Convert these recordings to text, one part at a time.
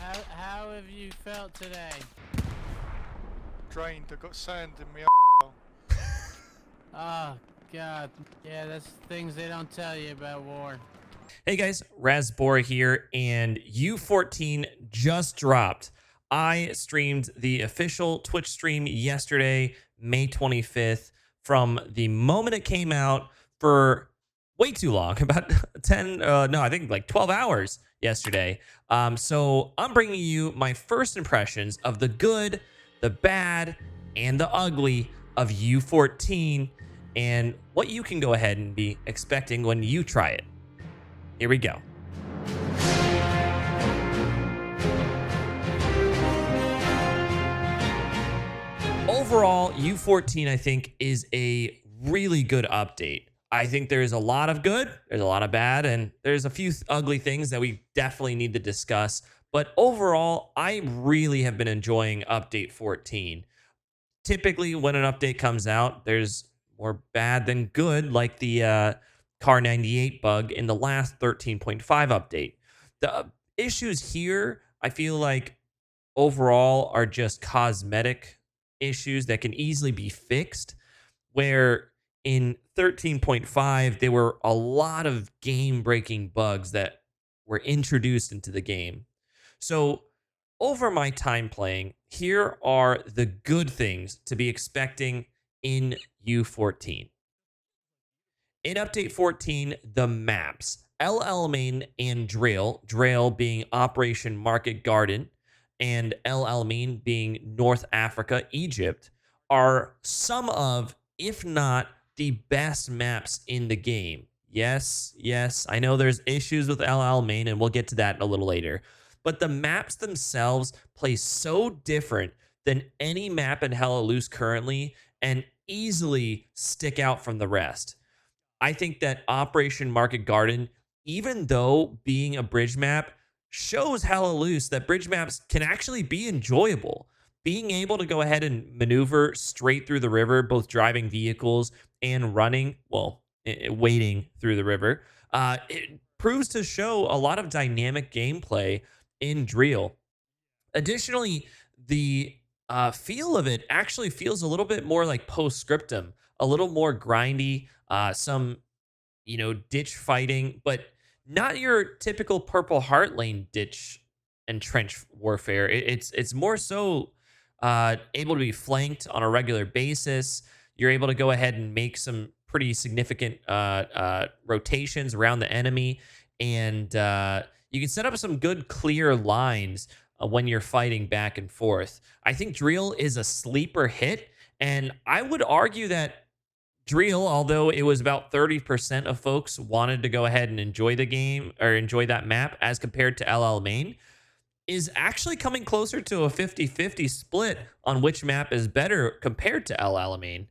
How have you felt today? Drained. I got sand in my Oh, God. Yeah, that's things they don't tell you about war. Hey guys, Razbora here, and U14 just dropped. I streamed the official Twitch stream yesterday, May 25th, from the moment it came out for way too long, about 10, no, I think like 12 hours yesterday. So I'm bringing you my first impressions of the good, the bad, and the ugly of U14 and what you can go ahead and be expecting when you try it. Here we go. Overall, U14, I think, is a really good update. I think there's a lot of good, there's a lot of bad, and there's a few ugly things that we definitely need to discuss. But overall, I really have been enjoying Update 14. Typically, when an update comes out, there's more bad than good, like the Car 98 bug in the last 13.5 update. The issues here, I feel like overall are just cosmetic issues that can easily be fixed, where in 13.5 there were a lot of game breaking bugs that were introduced into the game. So over my time playing, here are the good things to be expecting in U14. In Update 14, the maps, El Alamein and Drill being Operation Market Garden, and El Alamein being North Africa, Egypt, are some of, if not the best maps in the game. Yes, I know there's issues with El Alamein, and we'll get to that a little later. But the maps themselves play so different than any map in Hellaloose currently and easily stick out from the rest. I think that Operation Market Garden, even though being a bridge map, shows Hellaloose that bridge maps can actually be enjoyable. Being able to go ahead and maneuver straight through the river, both driving vehicles and running, well, wading through the river, it proves to show a lot of dynamic gameplay in Drill. Additionally, the feel of it actually feels a little bit more like Postscriptum, a little more grindy, some ditch fighting, but not your typical Purple Heart Lane ditch and trench warfare. It's more so able to be flanked on a regular basis. You're able to go ahead and make some pretty significant rotations around the enemy, and you can set up some good clear lines when you're fighting back and forth. I think Drill is a sleeper hit, and I would argue that Drill, although it was about 30% of folks wanted to go ahead and enjoy the game or enjoy that map as compared to El Alamein, is actually coming closer to a 50-50 split on which map is better compared to El Alamein.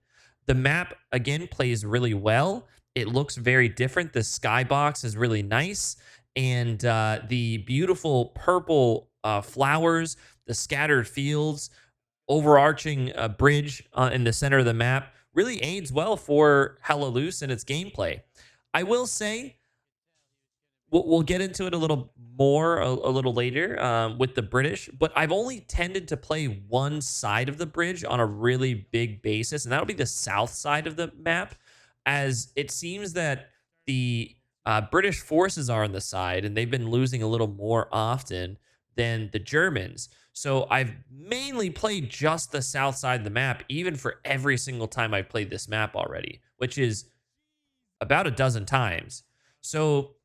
The map, again, plays really well. It looks very different. The skybox is really nice. And the beautiful purple flowers, the scattered fields, overarching bridge in the center of the map really aids well for Hellaloose and its gameplay. I will say, we'll get into it a little more a little later with the British, but I've only tended to play one side of the bridge on a really big basis, and that'll be the south side of the map, as it seems that the British forces are on the side, and they've been losing a little more often than the Germans. So I've mainly played just the south side of the map, even for every single time I've played this map already, which is about a dozen times. So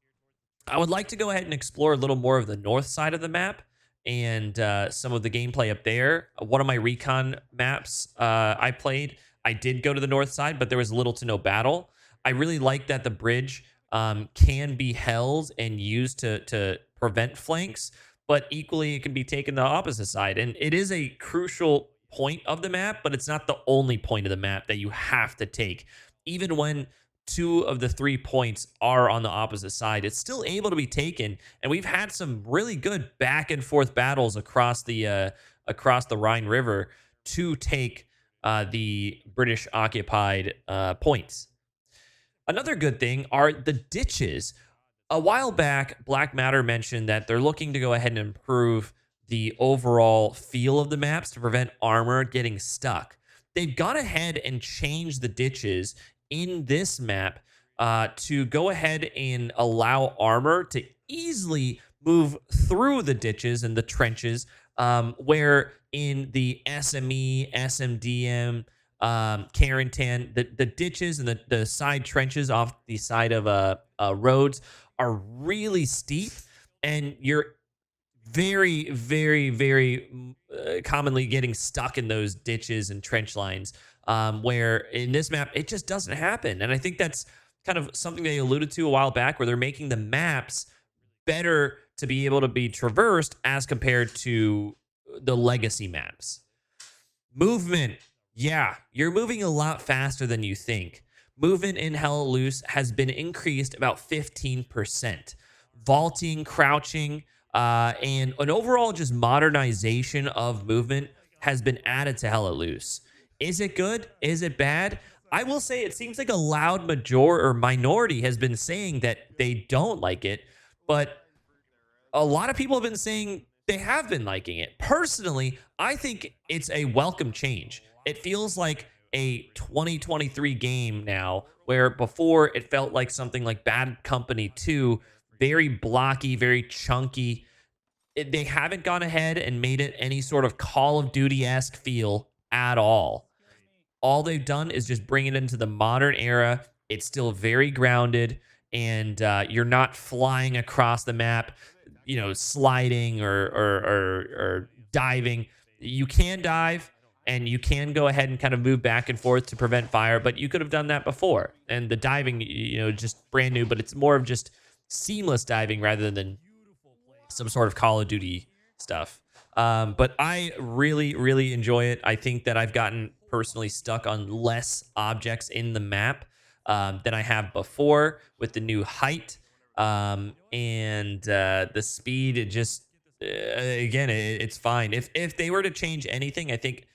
I would like to go ahead and explore a little more of the north side of the map and some of the gameplay up there. One of my recon maps I played, I did go to the north side, but there was little to no battle. I really like that the bridge can be held and used to prevent flanks, but equally it can be taken the opposite side. And it is a crucial point of the map, but it's not the only point of the map that you have to take. Even when two of the 3 points are on the opposite side, it's still able to be taken. And we've had some really good back and forth battles across the Rhine River to take the British occupied points. Another good thing are the ditches. A while back, Black Matter mentioned that they're looking to go ahead and improve the overall feel of the maps to prevent armor getting stuck. They've gone ahead and changed the ditches in this map to go ahead and allow armor to easily move through the ditches and the trenches, where in the SME, SMDM, Carentan, the ditches and the side trenches off the side of roads are really steep, and you're very, very, very commonly getting stuck in those ditches and trench lines. Where in this map, it just doesn't happen. And I think that's kind of something they alluded to a while back, where they're making the maps better to be able to be traversed as compared to the legacy maps. Movement. Yeah, you're moving a lot faster than you think. Movement in Hell Loose has been increased about 15%. Vaulting, crouching, and an overall just modernization of movement has been added to Hell Loose. Is it good? Is it bad? I will say it seems like a loud minority has been saying that they don't like it, but a lot of people have been saying they have been liking it. Personally, I think it's a welcome change. It feels like a 2023 game now, where before it felt like something like Bad Company 2, very blocky, very chunky. They haven't gone ahead and made it any sort of Call of Duty-esque feel at all. All they've done is just bring it into the modern era. It's still very grounded, and you're not flying across the map, sliding or diving. You can dive, and you can go ahead and kind of move back and forth to prevent fire, but you could have done that before. And the diving, just brand new, but it's more of just seamless diving rather than some sort of Call of Duty stuff. But I really, really enjoy it. I think that I've gotten personally stuck on less objects in the map than I have before with the new height and the speed. It just, again, it's fine. If they were to change anything, I think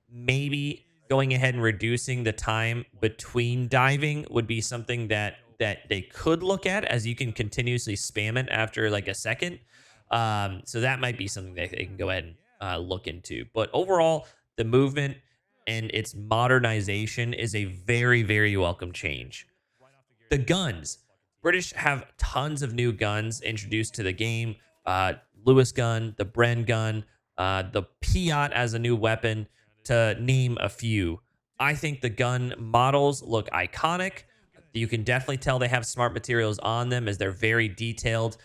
maybe going ahead and reducing the time between diving would be something that they could look at, as you can continuously spam it after like a second. So that might be something that they can go ahead and look into. But overall, the movement and its modernization is a very, very welcome change. The guns. British have tons of new guns introduced to the game. Lewis gun, the Bren gun, the Piat as a new weapon, to name a few. I think the gun models look iconic. You can definitely tell they have smart materials on them, as they're very detailed.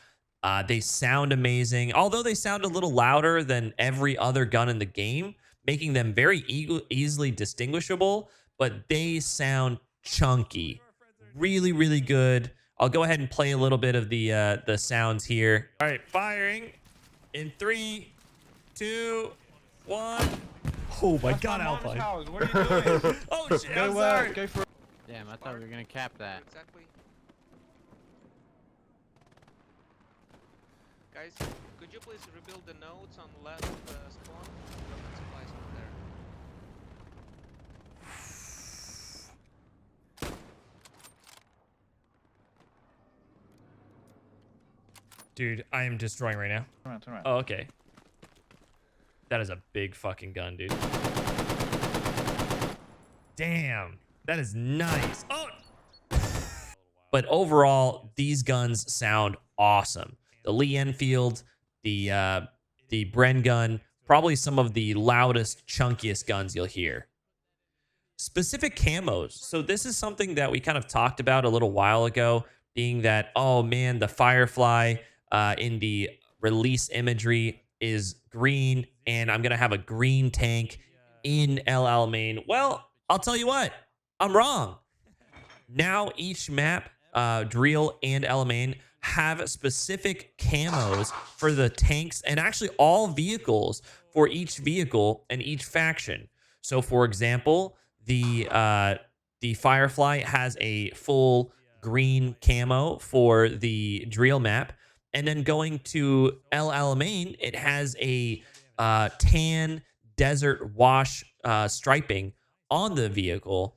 They sound amazing, although they sound a little louder than every other gun in the game, making them very easily distinguishable, but they sound chunky. Really, really good. I'll go ahead and play a little bit of the sounds here. All right, firing in 3, 2, 1. Oh my God, Alpine. What are you doing? Oh shit, I'm sorry. Go for Damn, I thought we were gonna cap that. Exactly. Guys, could you please rebuild the nodes on the last spawn? Weapon supplies from there. Dude, I am destroying right now. turn around. Oh, okay. That is a big fucking gun, dude. Damn. That is nice. Oh! But overall, these guns sound awesome. The Lee Enfield, the Bren gun, probably some of the loudest, chunkiest guns you'll hear. Specific camos. So this is something that we kind of talked about a little while ago, being that, oh man, the Firefly in the release imagery is green, and I'm going to have a green tank in El Alamein. Well, I'll tell you what, I'm wrong. Now each map, Drill and El Alamein, have specific camos for the tanks, and actually all vehicles for each vehicle and each faction. So for example, the Firefly has a full green camo for the Drill map, and then going to El Alamein, it has a tan desert wash striping on the vehicle,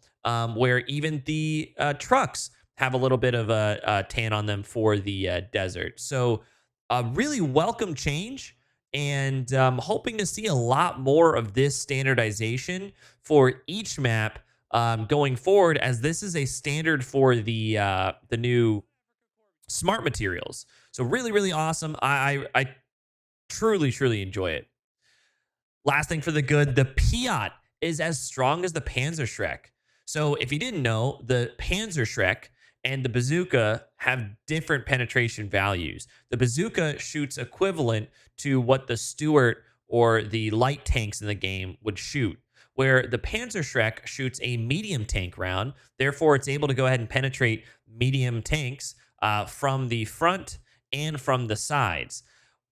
where even the trucks have a little bit of a tan on them for the desert. So a really welcome change, and hoping to see a lot more of this standardization for each map going forward, as this is a standard for the new smart materials. So really, really awesome. I truly enjoy it. Last thing for the good, the Piat is as strong as the Panzerschreck. So if you didn't know, the Panzerschreck and the bazooka have different penetration values. The bazooka shoots equivalent to what the Stuart or the light tanks in the game would shoot, where the Panzerschreck shoots a medium tank round. Therefore, it's able to go ahead and penetrate medium tanks from the front and from the sides.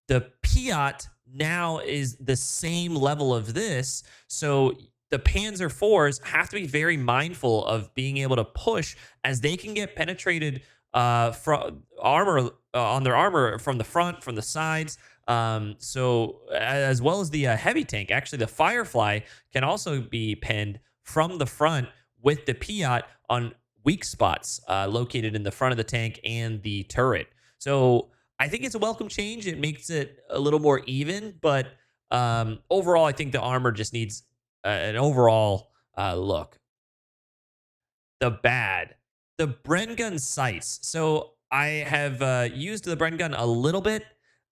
The Piat now is the same level of this. So the Panzer IVs have to be very mindful of being able to push, as they can get penetrated from armor on their armor from the front, from the sides. So as well as the heavy tank, actually the Firefly can also be pinned from the front with the Piat on weak spots located in the front of the tank and the turret. So I think it's a welcome change. It makes it a little more even, but overall, I think the armor just needs an overall look. The bad, the Bren gun sights. So I have used the Bren gun a little bit.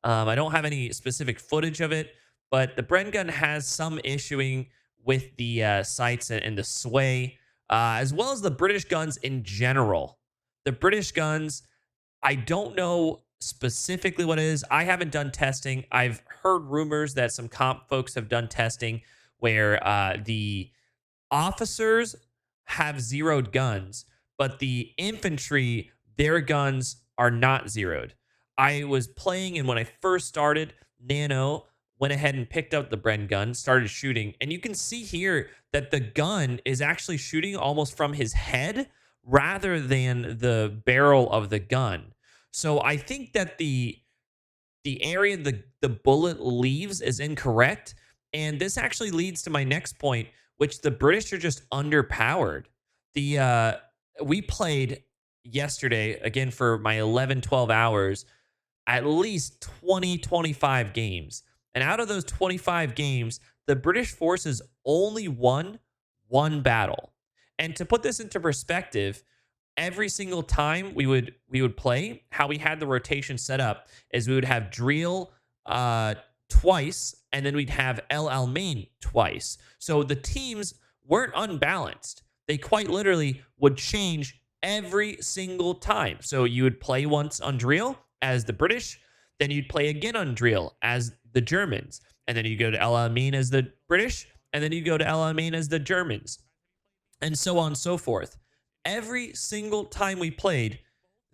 I don't have any specific footage of it, but the Bren gun has some issuing with the sights and the sway, as well as the British guns in general. The British guns, I don't know specifically what it is. I haven't done testing. I've heard rumors that some comp folks have done testing where the officers have zeroed guns, but the infantry, their guns are not zeroed. I was playing, and when I first started, Nano went ahead and picked up the Bren gun, started shooting, and you can see here that the gun is actually shooting almost from his head rather than the barrel of the gun. So I think that the area the bullet leaves is incorrect, and this actually leads to my next point, which the British are just underpowered. The we played yesterday again for my 11-12 hours, at least 20-25 games. And out of those 25 games, the British forces only won one battle. And to put this into perspective, every single time we would play, how we had the rotation set up is we would have Drill twice, and then we'd have El Alamein twice. So the teams weren't unbalanced. They quite literally would change every single time. So you would play once on Drill as the British, then you'd play again on Drill as the Germans, and then you go to El Alamein as the British, and then you go to El Alamein as the Germans, and so on and so forth. Every single time we played,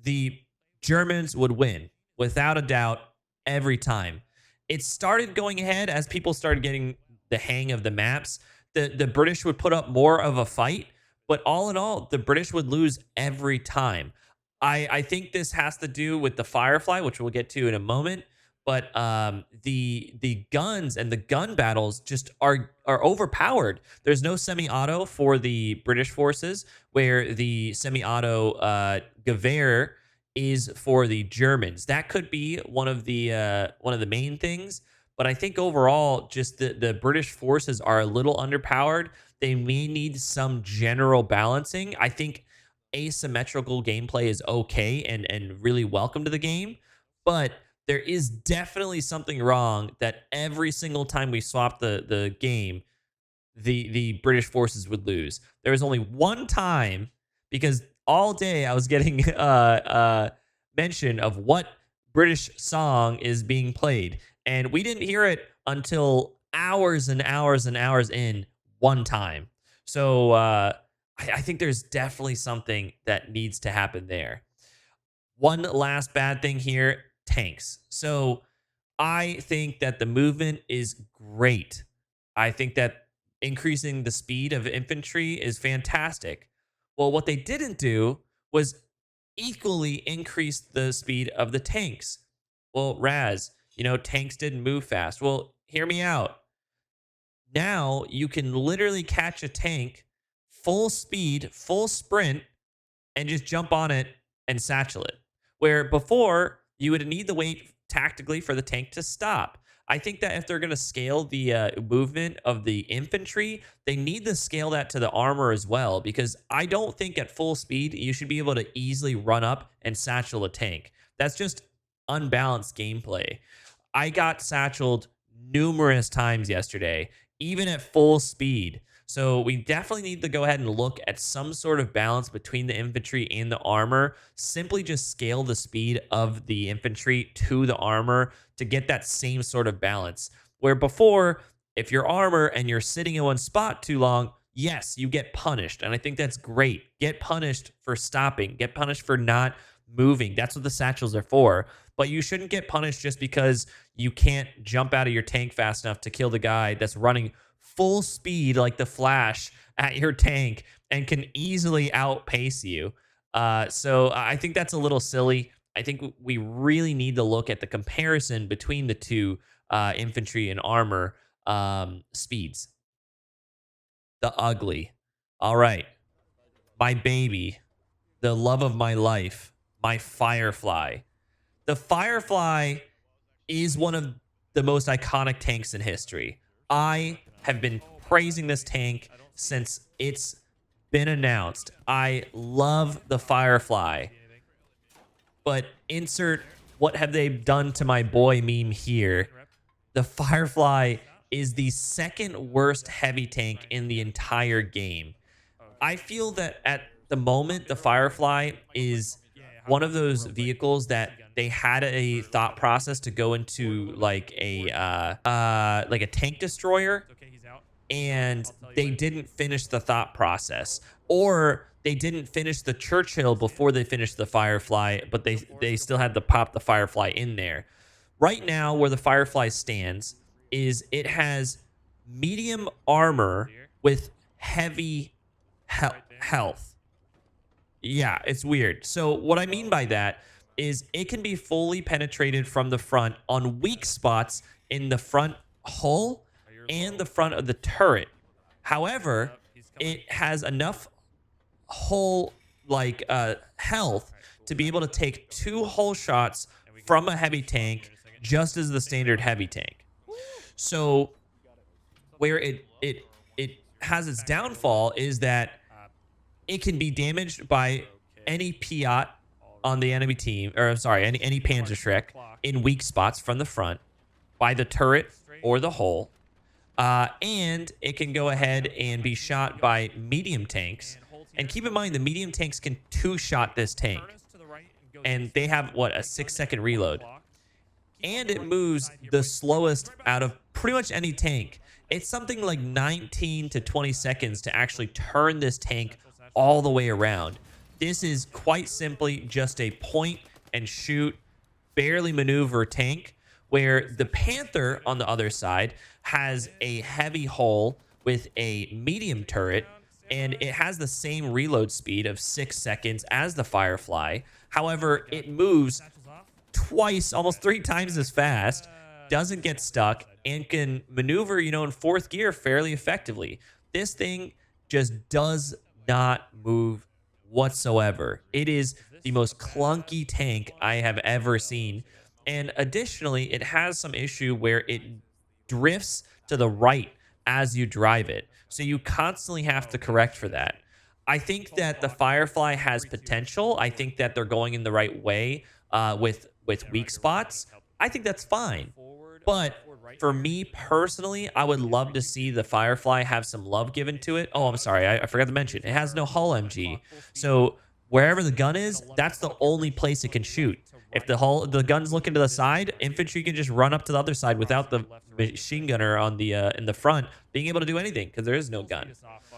the Germans would win, without a doubt, every time. It started going ahead as people started getting the hang of the maps. The British would put up more of a fight, but all in all, the British would lose every time. I think this has to do with the Firefly, which we'll get to in a moment. But the guns and the gun battles just are overpowered. There's no semi-auto for the British forces, where the semi-auto Gewehr is for the Germans. That could be one of the main things. But I think overall, just the British forces are a little underpowered. They may need some general balancing. I think asymmetrical gameplay is okay and really welcome to the game, but there is definitely something wrong that every single time we swap the game, the British forces would lose. There was only one time, because all day I was getting mention of what British song is being played, and we didn't hear it until hours and hours and hours in one time. So I think there's definitely something that needs to happen there. One last bad thing here, tanks. So I think that the movement is great. I think that increasing the speed of infantry is fantastic. Well, what they didn't do was equally increase the speed of the tanks. Well, Raz, tanks didn't move fast. Well, hear me out. Now you can literally catch a tank full speed, full sprint, and just jump on it and satchel it. Where before, you would need to wait tactically for the tank to stop. I think that if they're going to scale the movement of the infantry, they need to scale that to the armor as well, because I don't think at full speed you should be able to easily run up and satchel a tank. That's just unbalanced gameplay. I got satcheled numerous times yesterday, even at full speed. So we definitely need to go ahead and look at some sort of balance between the infantry and the armor. Simply just scale the speed of the infantry to the armor to get that same sort of balance. Where before, if you're armor and you're sitting in one spot too long, yes, you get punished. And I think that's great. Get punished for stopping, get punished for not moving. That's what the satchels are for. But you shouldn't get punished just because you can't jump out of your tank fast enough to kill the guy that's running full speed like the Flash at your tank and can easily outpace you. So I think that's a little silly. I think we really need to look at the comparison between the two infantry and armor speeds. The ugly. All right. My baby, the love of my life, my Firefly. The Firefly is one of the most iconic tanks in history. I have been praising this tank since it's been announced. I love the Firefly. But insert what have they done to my boy meme here. The Firefly is the second worst heavy tank in the entire game. I feel that at the moment, the Firefly is one of those vehicles that they had a thought process to go into like a tank destroyer, and they didn't finish the thought process, or they didn't finish the Churchill before they finished the Firefly, but they still had to pop the Firefly in there. Right now, where the Firefly stands is it has medium armor with heavy health. Yeah, it's weird. So what I mean by that is it can be fully penetrated from the front on weak spots in the front hull and the front of the turret. However, it has enough hull health to be able to take 2 hull shots from a heavy tank, just as the standard heavy tank. So where it has its downfall is that it can be damaged by any Piat on the enemy team, or I'm sorry, any Panzerschreck in weak spots from the front, by the turret or the hull. And it can go ahead and be shot by medium tanks. And keep in mind, the medium tanks can 2-shot this tank. And they have, what, a 6-second reload. And it moves the slowest out of pretty much any tank. It's something like 19 to 20 seconds to actually turn this tank all the way around. This is quite simply just a point and shoot, barely maneuver tank, where the Panther on the other side has a heavy hull with a medium turret, and it has the same reload speed of 6 seconds as the Firefly. However, it moves twice, almost 3 times as fast, doesn't get stuck, and can maneuver, in 4th gear fairly effectively. This thing just does not move whatsoever. It is the most clunky tank I have ever seen. And additionally, it has some issue where it drifts to the right as you drive it. So you constantly have to correct for that. I think that the Firefly has potential. I think that they're going in the right way with weak spots. I think that's fine. But for me personally, I would love to see the Firefly have some love given to it. Oh, I'm sorry. I forgot to mention. It has no hull MG. So wherever the gun is, that's the only place it can shoot. If the gun's looking to the side, infantry can just run up to the other side without the machine gunner on the in the front being able to do anything, because there is no gun.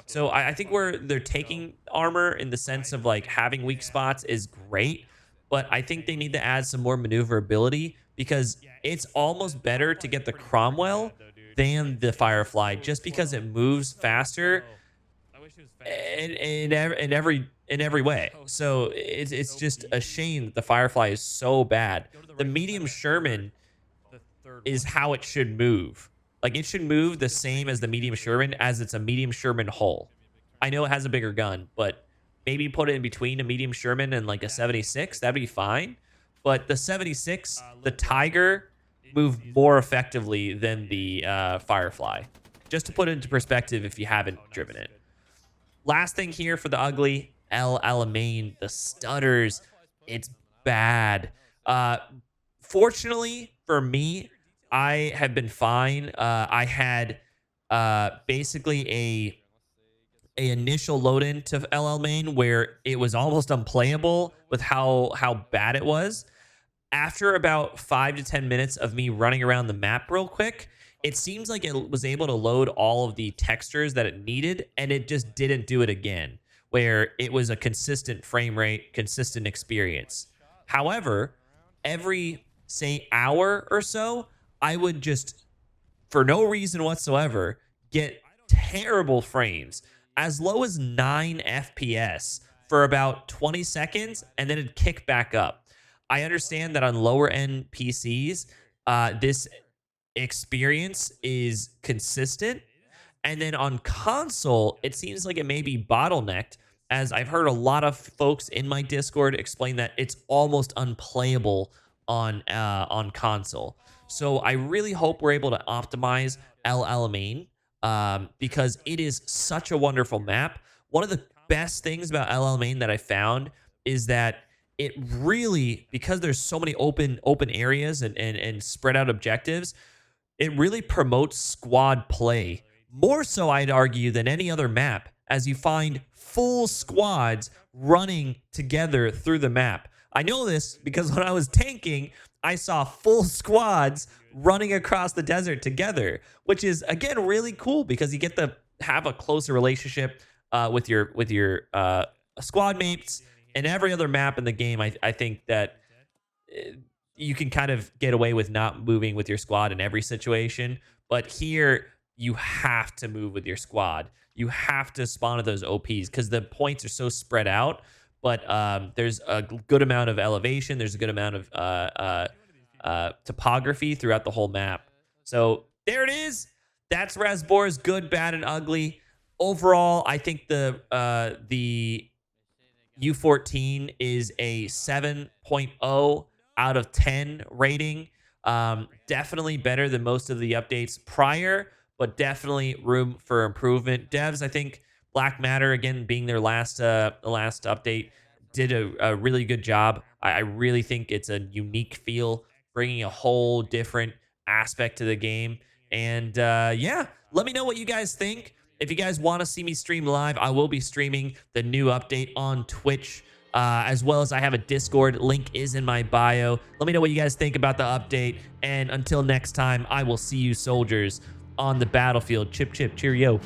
So I think where they're taking armor in the sense of like having weak spots is great, but I think they need to add some more maneuverability, because it's almost better to get the Cromwell than the Firefly, just because it moves faster in every way. So it's just a shame that the Firefly is so bad. The medium Sherman is how it should move. Like, it should move the same as the medium Sherman, as it's a medium Sherman hull. I know it has a bigger gun, but maybe put it in between a medium Sherman and like a 76. That'd be fine. But the 76, the Tiger, move more effectively than the Firefly. Just to put it into perspective if you haven't driven it. Last thing here for the ugly, El Alamein, the stutters. It's bad. Fortunately for me, I have been fine. I had basically a initial load into LL Main where it was almost unplayable with how bad it was. After about 5 to 10 minutes of me running around the map real quick, it seems like it was able to load all of the textures that it needed, and it just didn't do it again, where it was a consistent frame rate, consistent experience. However, every, say, hour or so, I would just, for no reason whatsoever, get terrible frames, as low as 9 FPS for about 20 seconds, and then it'd kick back up. I understand that on lower end PCs, this experience is consistent. And then on console, it seems like it may be bottlenecked, as I've heard a lot of folks in my Discord explain that it's almost unplayable on console. So I really hope we're able to optimize El Alamein, because it is such a wonderful map. One of the best things about El Alamein that I found is that it really, because there's so many open areas and spread out objectives, it really promotes squad play. More so, I'd argue, than any other map, as you find full squads running together through the map. I know this because when I was tanking, I saw full squads running across the desert together, which is, again, really cool because you get to have a closer relationship with your squad mates. And every other map in the game, I think that you can kind of get away with not moving with your squad in every situation. But here, you have to move with your squad. You have to spawn at those OPs because the points are so spread out. But there's a good amount of elevation. There's a good amount of topography throughout the whole map. So there it is. That's Rasbor's good, bad, and ugly. Overall, I think the U14 is a 7.0 out of 10 rating. Definitely better than most of the updates prior, but definitely room for improvement. Devs, I think Black Matter, again, being their last update, did a really good job. I really think it's a unique feel, bringing a whole different aspect to the game. And yeah, let me know what you guys think. If you guys want to see me stream live, I will be streaming the new update on Twitch, as well as I have a Discord. Link is in my bio. Let me know what you guys think about the update. And until next time, I will see you soldiers on the battlefield. Chip, chip, cheerio.